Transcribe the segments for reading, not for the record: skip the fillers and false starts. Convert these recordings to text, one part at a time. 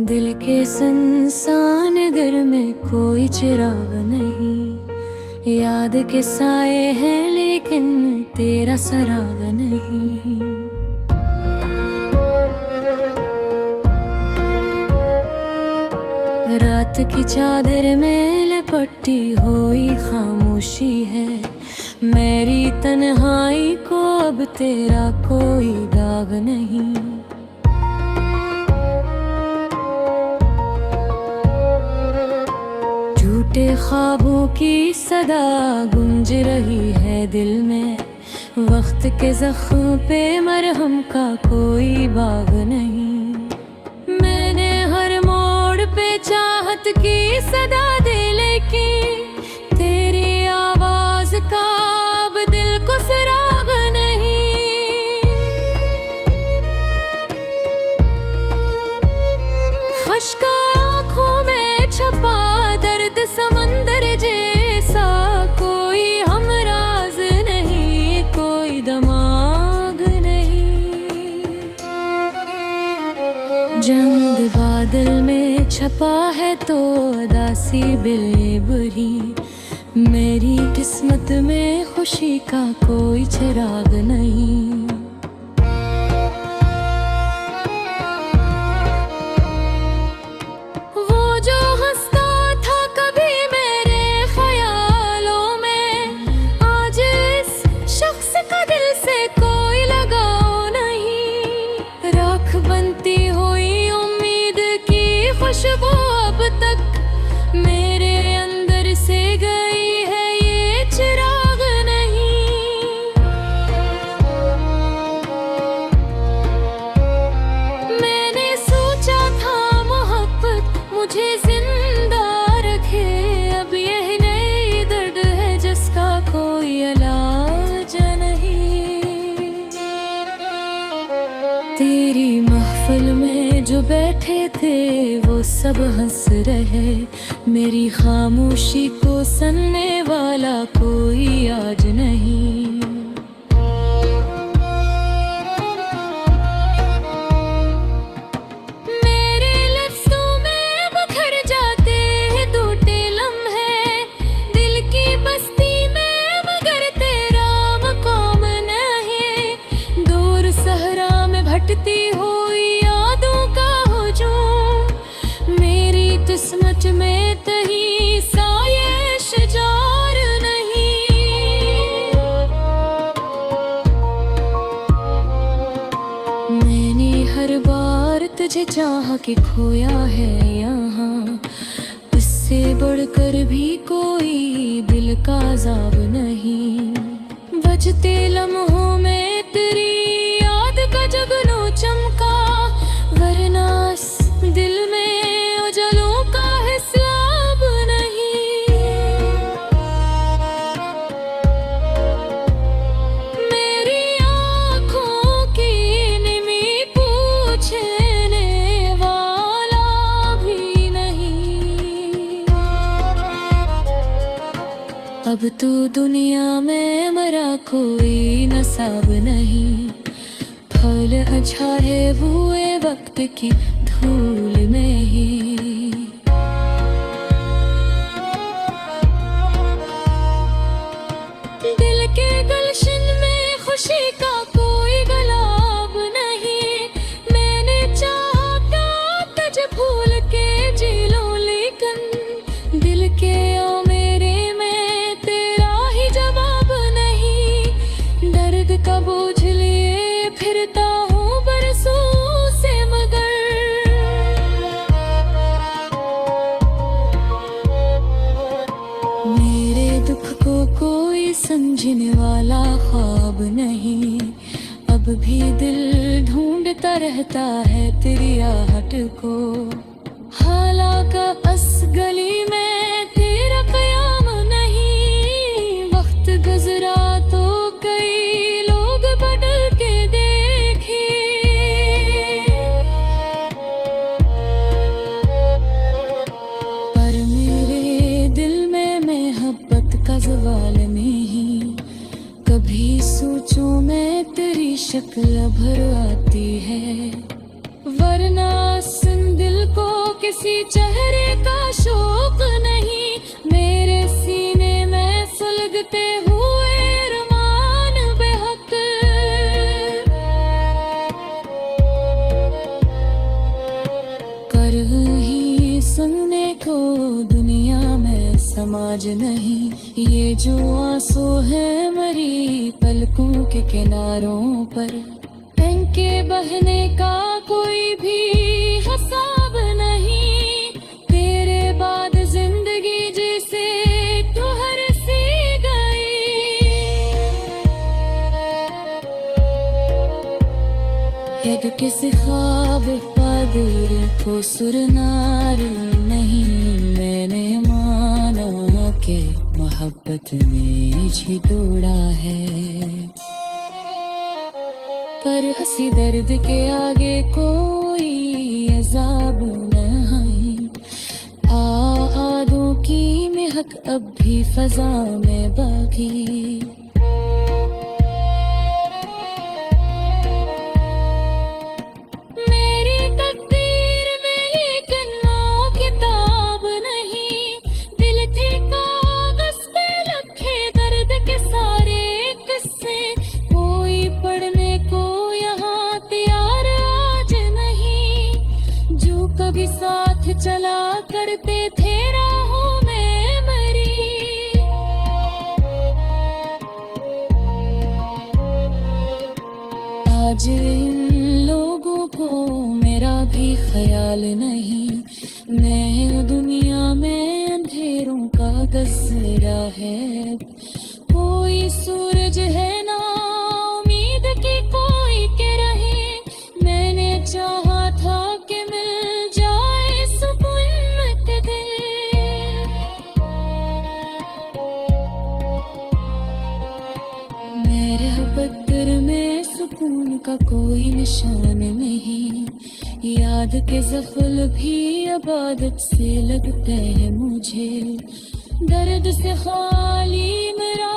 दिल के सुनसान घर में कोई चिराग नहीं, याद के साए हैं लेकिन तेरा सराग नहीं। रात की चादर में लिपटी हुई खामोशी है, मेरी तन्हाई को अब तेरा कोई दाग नहीं। झूठे ख्वाबों की सदा गूंज रही है दिल में, वक्त के जख्म पे मरहम का कोई बाग नहीं। मैंने हर मोड़ पे चाहत की सदा दे, लेकिन तेरी आवाज का अब दिल को सुराग नहीं। खश्क आँखों में छपा दर्द समंदर जैसा, कोई हमराज नहीं, कोई दमाग नहीं। जंग बादल में छपा है तो उदासी बेबुरी, मेरी किस्मत में खुशी का कोई चिराग नहीं। बनती हुई उम्मीद की खुशबू अब तक मेरे अंदर से गई है, ये चिराग नहीं। मैंने सोचा था मोहब्बत मुझे जिंदा रखे, अब यह नई दर्द है जिसका कोई इलाज नहीं। तेरी महफिल में जो बैठे थे वो सब हंस रहे, मेरी खामोशी को सुनने वाला कोई आज नहीं। मेरे लफ्ज़ों में बिखर जाते हैं टूटे लम्हे, दिल की बस्ती में मगर तेरा मकाम नहीं। दूर सहरा में भटती हुई यादों का हुजूम, मेरी किस्मत में तही साये शजार नहीं। मैंने हर बार तुझे चाह के खोया है यहाँ, इससे बढ़कर भी कोई दिल का अज़ाब नहीं। बजते लम्हों में तेरी जगनू चमका, वरना दिल में उजलों का हिसाब नहीं। मेरी आँखों की निमी पूछने वाला भी नहीं। अब तो दुनिया में मरा कोई नसाब नहीं, फल अच्छा है हुए वक्त की धूल में ही। दिल के गुलशन में खुशी का कोई गुलाब नहीं, मैंने चाहा क्या तुझे भूल के जी लूं, लेकिन दिल के ओ मेरे में तेरा ही जवाब नहीं। दर्द का बोझ लिए फिरता हूँ बरसों से, मगर मेरे दुख को कोई समझने वाला ख्वाब नहीं। अब भी दिल ढूंढता रहता है तेरी आहट को, हालांकि इस गली में तेरा कयाम नहीं। वक्त गुजरा तो कई लोग बदल के देखे, पर मेरे दिल में मोहब्बत का ज़वाल नहीं। कभी सोचूं मैं तेरी शक्ल भर आती है, वरना सुन दिल को किसी चेहरे का शौक नहीं, मेरे सीने में सुलगते हुए अरमान बेहक। कर ही सुनने को दुनिया में समाज नहीं, ये जो आंसू है मरी पलकों के किनारों पर, के बहने का कोई भी हिसाब नहीं, तेरे बाद जिंदगी जैसे तू हर सी गई। यद किसी ख्वाब पादर को सुरनार नहीं, मैंने माना कि मोहब्बत ने जी तोड़ा है, पर हंसी दर्द के आगे कोई अजाब नहीं। आदों की महक अब भी फजा में बाकी, मेरी तकदीर में एक नौ किताब नहीं, दिल थे कागज पे लिखे दर्द के सारे किस्से, कोई पढ़ने को कभी साथ चला करते थे राहों में मरी। आज इन लोगों को मेरा भी ख्याल नहीं, मैं दुनिया में अंधेरों का गजरा है, कोई सूरज है ना उम्मीद की कोई के रहे, मैंने चाहा था कि पत्थर में सुकून का कोई निशान नहीं, याद के ज़फ़ल भी इबादत से लगते हैं मुझे, दर्द से खाली मेरा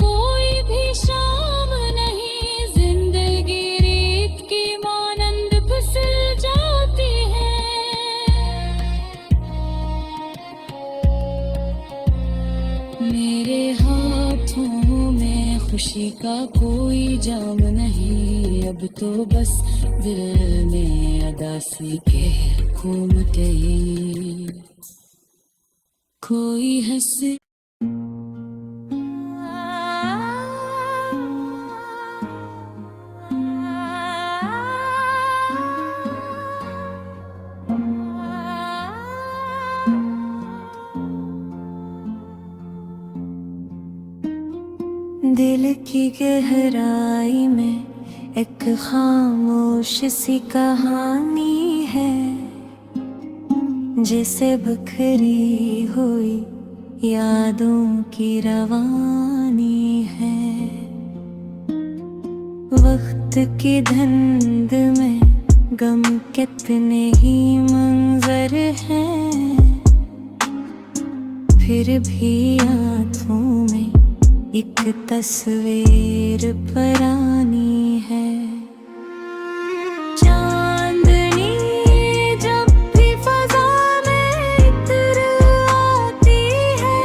कोई भी शाम नहीं, जिंदगी रीत की मानंद फिसल जाती है, मेरे हाथों में खुशी का कोई जाम नहीं, अब तो बस दिल में अदासी के घूमते कोई हंसे। दिल की गहराई में एक खामोश सी कहानी है, जिसे बिखरी हुई यादों की रवानी है। वक्त की धुंध में गम कितने ही मंजर हैं, फिर भी आँखों में एक तस्वीर पुरानी है। चांदनी जब भी फज़ा में इतर आती है,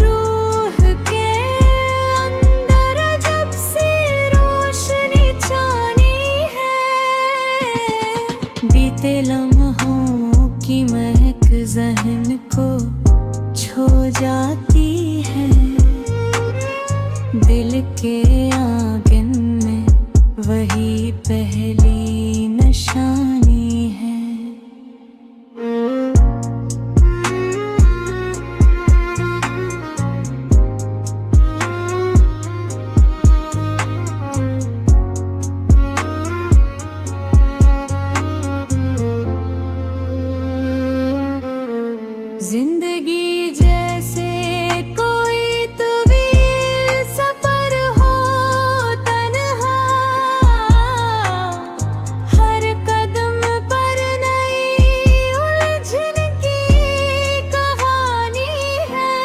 रूह के अंदर जब से रोशनी छानी है, बीते लम्हों की महक ज़हन को छू जाती है, दिल के आंगन में वही पहली निशानी है। जिंदगी जैसे कोई तवील सफर हो तन्हा, हर कदम पर नई उलझन की कहानी है।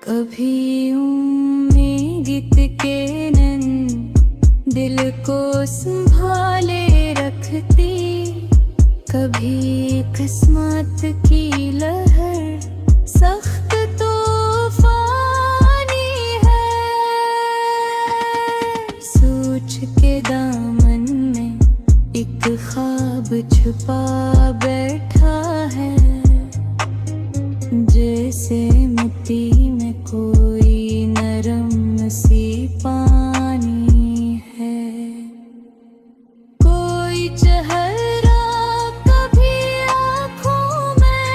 कभी उम्मीद के नन दिल को संभाले रखते कभी किस्मत की लहर सख्त तूफानी है। सोच के दामन में एक ख्वाब छुपा बैठा है, जैसे मिट्टी में कोई नरम सी पानी है। कोई चेहरा कभी आँखों में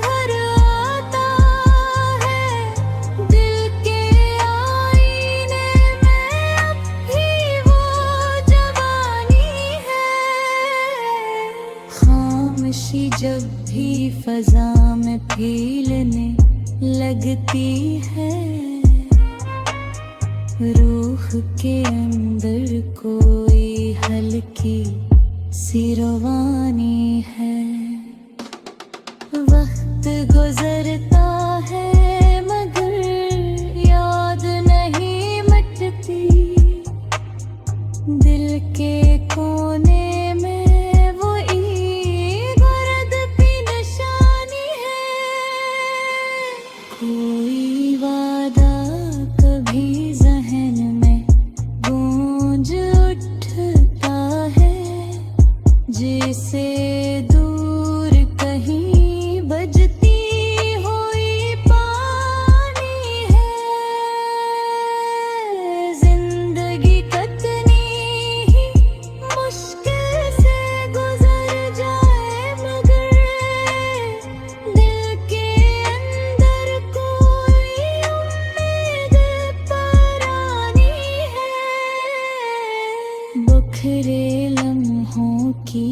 भर आता है, दिल के आईने में अब भी वो जवानी है। खामोशी जब भी फजा में फीलने लगती है, रूह के अंदर कोई हल्की सी रवानी है। वक्त गुजरता है मगर याद नहीं मिटती, दिल के कोने में वो दर्द की निशानी है। कोई वादा कभी जहन में गूंज उठता है, जैसे दूर कहीं बजती हुई पानी है। जिंदगी कितनी ही मुश्किल से गुजर जाए मगर दिल के अंदर कोई उम्मीद परानी है। बिखरे लम्हों की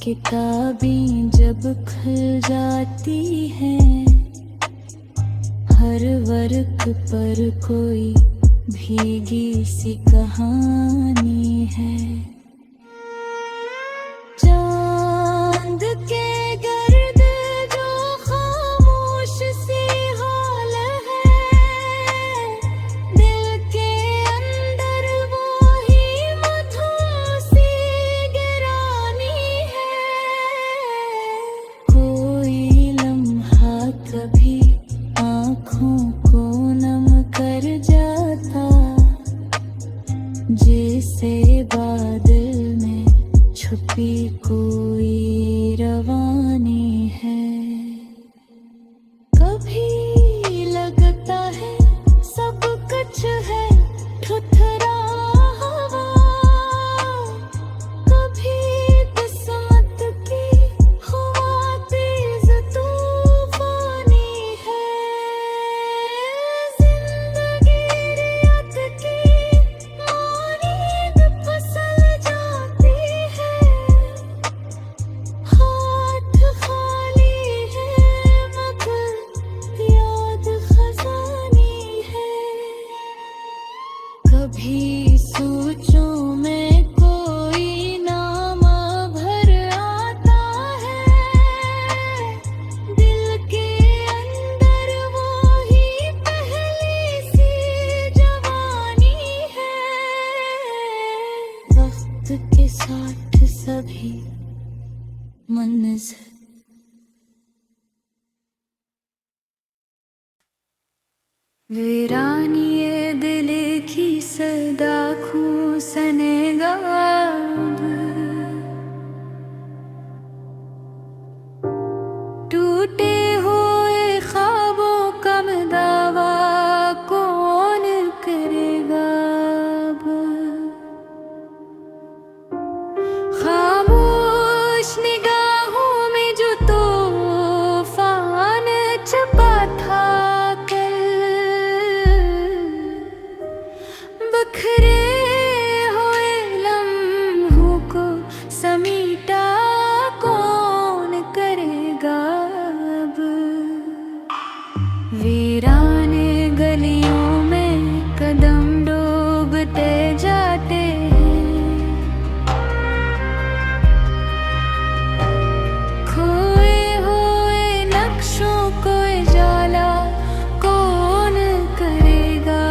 किताबें जब खुल जाती हैं, हर वर्क पर कोई भीगी सी कहानी है। चांद के गर्द जो खामोश सी हाल है, दिल के अंदर वो ही मधुर सी गिरानी है। कोई लम्हा कभी आँखों को नम कर जाता, जैसे बादल में छुपी कोई रवानी है। कभी लगता है सब कुछ है ठुठरा हुआ, कभी किस्मत की हुआ तेज तूफानी है। जिंदगी रियात की मानींद फिसल जाती है, हाथ खाली है मगर याद खजानी है। कभी सोचों में कोई नाम भर आता है, दिल के अंदर वो ही पहली सी जवानी है। वक्त के साथ सभी मंज़िल वीरानी ये दिल की सदा खूं सनेगा अब, टूटे हुए ख्वाबों का दावा कौन करेगा अब। खामोश निगाहों में जो तूफान छुपा था कल, बिखरे हुए लम्हों को समीटा कौन करेगा अब। वीराने गलियों में कदम डूबते जाते हैं, खोए हुए नक्शों को उजाला कौन करेगा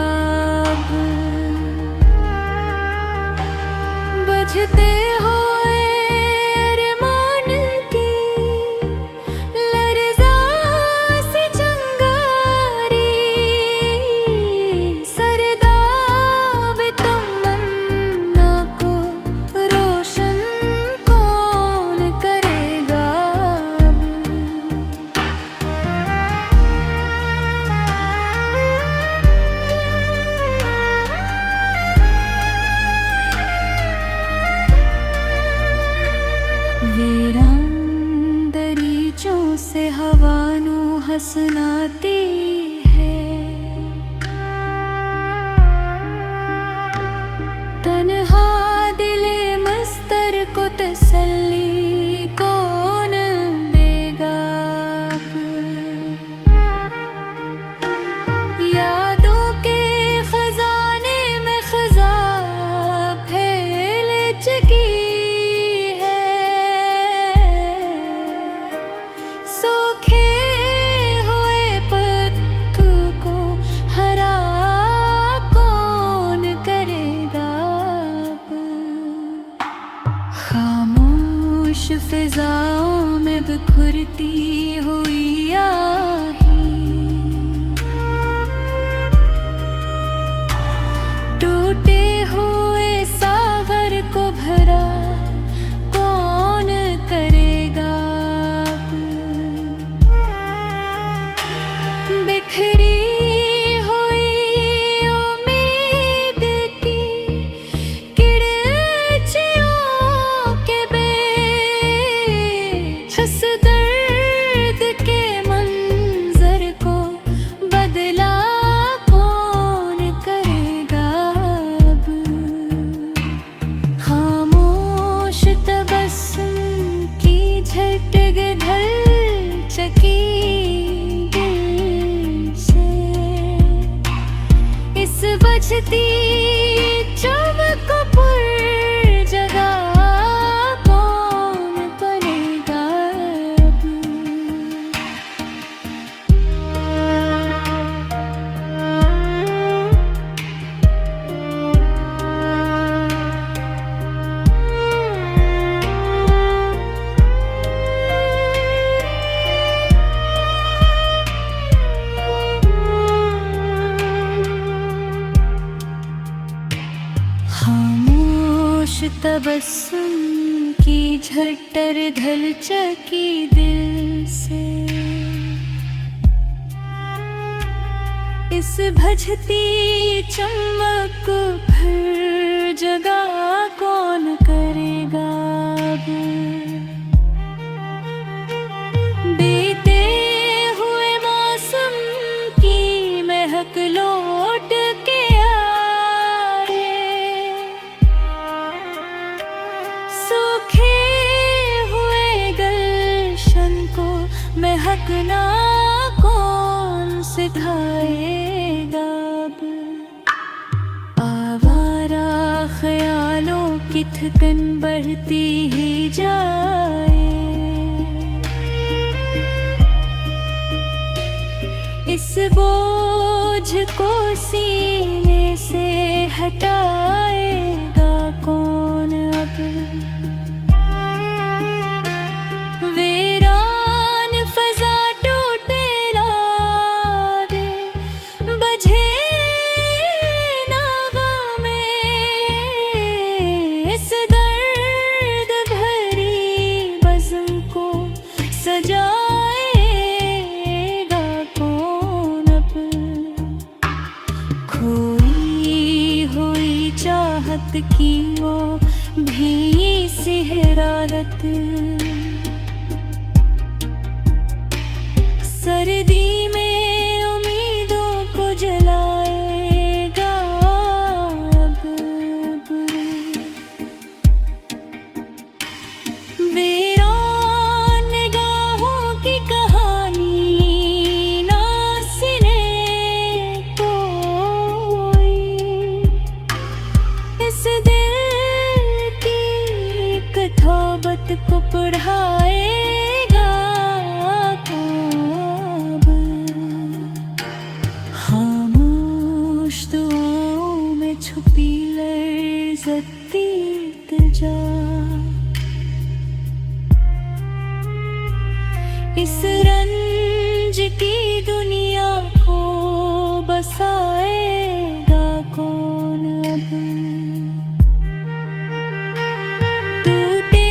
अब। बजते हुए अरमान की हंसनाती है। तन्हा दिले मस्तर को तसल्ली कौन देगा। यादों के खजाने में खजा फैल चुकी है। सूखे हुए पत्तों को हरा कौन करेगा। खामोश फिजाओं में बिखरती हुई आही, टूटे हुए सागर को भरा कौन करेगा। बिखरी हुई उम्मीद की किरचियों के बीच इस दर्द के मंजर को बदला कौन करेगा अब। खामोश तबस्सुम की झटक ढल चकी दिल से। इस बजती चमक पर जगह कौन बनेगा अब। खामोश तबस्सुम की झट्टर ढल चकी दिल से। इस भजती चमक भर जगह कौन करेगा अब। बीते हुए मौसम की महक लौट के आए। सूखे हुए गुलशन को महकना कौन सिखाएगा अब। आवारा ख्यालों की थकन बढ़ती ही जाए। इस बोझ को सीने से हटाएगा कौन अब। वीरान फजा टूटे लारे बजे नावा में। इस दर्द भरी बज़्म को सजाएगा कौन अब। खोई हुई चाहत की वो भी सिहरारत। सर्दी में उम्मीदों को जलाएगा अब। वीरान निगाहों की कहानी ना सुने कोई। इस दिल की कथाबत को पढ़ाएगा कब। खामोश दुआओं में छुपी लर्ज़ती इल्तिजा। इस रंज की दुनिया को बसाएगा कौन अब। टूटे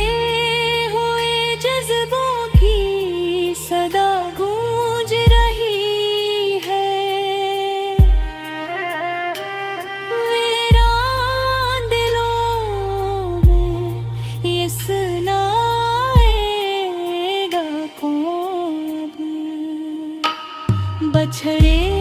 हुए जज्बों की सदा गूंज रही है। वीरान दिलों में ये सुनाएगा कौन अब। बछड़े